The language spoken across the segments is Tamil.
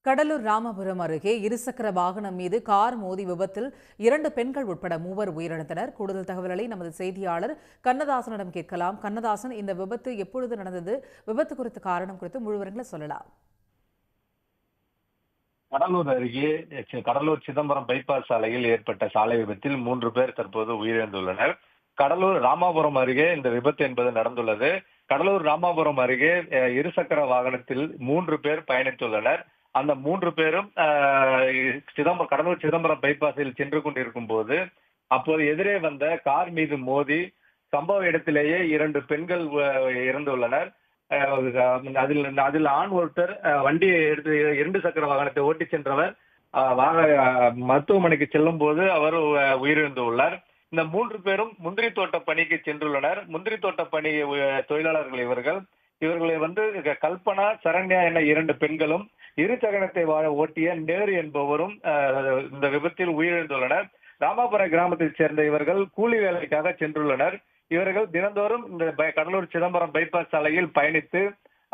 கடலூர் ராமபுரம் அருகே இருசக்கர வாகனம் மீது கார் மோதி விபத்தில் 2 பெண்கள் உட்பட 3 உயிரிழந்தனர். கூடுதல் தகவல்களை நமது செய்தியாளர் கண்ணதாசனிடம் கேட்கலாம். கண்ணதாசன், இந்த விபத்து எப்பொழுது நடந்தது? விபத்து குறித்த காரணம் குறித்து முழு விவரங்களை சொல்லலாம். கடலூர் அருகே கடலூர் சிதம்பரம் பைபாஸ் சாலையில் ஏற்பட்ட சாலை விபத்தில் 3 பேர் தற்போது உயிரிழந்துள்ளனர். கடலூர் ராமாபுரம் அருகே இந்த விபத்து என்பது நடந்துள்ளது. கடலூர் ராமாபுரம் அருகே இருசக்கர வாகனத்தில் 3 பேர் பயணித்துள்ளனர். அந்த 3 பேரும் கடலூர் சிதம்பரம் பைபாஸில் சென்று கொண்டிருக்கும் போது அப்போது எதிரே வந்த கார் மீது மோதி சம்பவ இடத்திலேயே 2 பெண்கள் இறந்துள்ளனர். அதில் ஆண் ஒருத்தர் வண்டியை எடுத்து 2 சக்கர வாகனத்தை ஓட்டி சென்றவர் மருத்துவமனைக்கு செல்லும் போது அவர் உயிரிழந்துள்ளார். இந்த 3 பேரும் முந்திரி தோட்ட பணிக்கு சென்றுள்ளனர். முந்திரி தோட்ட பணி தொழிலாளர்கள் இவர்களை கல்பனா, சரண்யா என 2 பெண்களும், இருசக்கரத்தை ஓட்டிய நேரு என்பவரும் இந்த விபத்தில் உயிரிழந்துள்ளனர். ராமாபுரம் கிராமத்தைச் சேர்ந்த இவர்கள் கூலி வேலைக்காக சென்றுள்ளனர். இவர்கள் தினந்தோறும் இந்த கடலூர் சிதம்பரம் பைபாஸ் சாலையில் பயணித்து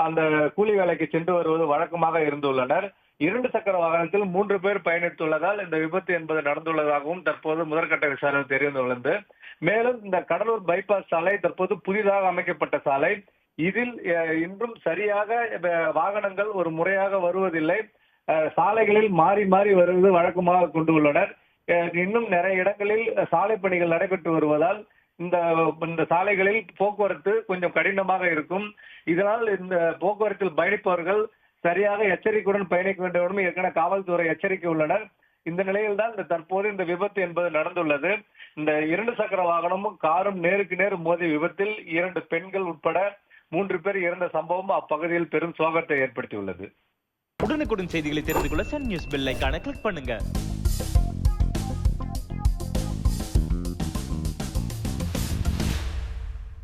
அந்த கூலி வேலைக்கு சென்று வருவது வழக்கமாக இருந்துள்ளனர். 2 சக்கர வாகனத்தில் 3 பேர் பயணித்துள்ளதால் இந்த விபத்து என்பது நடந்துள்ளதாகவும் தற்போது முதற்கட்ட விசாரணை தெரிந்துள்ளது. மேலும் இந்த கடலூர் பைபாஸ் சாலை தற்போது புதிதாக அமைக்கப்பட்ட சாலை. இதில் இன்றும் சரியாக வாகனங்கள் ஒரு முறையாக வருவதில்லை. சாலைகளில் மாறி மாறி வருவது வழக்கமாக கொண்டுள்ளனர். இன்னும் நிறைய இடங்களில் சாலை பணிகள் நடைபெற்று வருவதால் இந்த சாலைகளில் போக்குவரத்து கொஞ்சம் கடினமாக இருக்கும். இதனால் இந்த போக்குவரத்தில் பயணிப்பவர்கள் சரியாக எச்சரிக்கையுடன் பயணிக்க வேண்டும் ஏற்கனவே காவல்துறை எச்சரிக்கை உள்ளனர். இந்த நிலையில் தான் தற்போது இந்த விபத்து என்பது நடந்துள்ளது. இந்த 2 சக்கர வாகனமும் காரும் நேருக்கு நேர் மோதிய விபத்தில் 2 பெண்கள் உட்பட 3 பேர் இறந்த சம்பவம் அப்பகுதியில் பெரும் சோகத்தை ஏற்படுத்தியுள்ளது. உடனுக்குடன் செய்திகளை தெரிந்து கொள்ள சன் நியூஸ் பெல் ஐகானை கிளிக் பண்ணுங்க.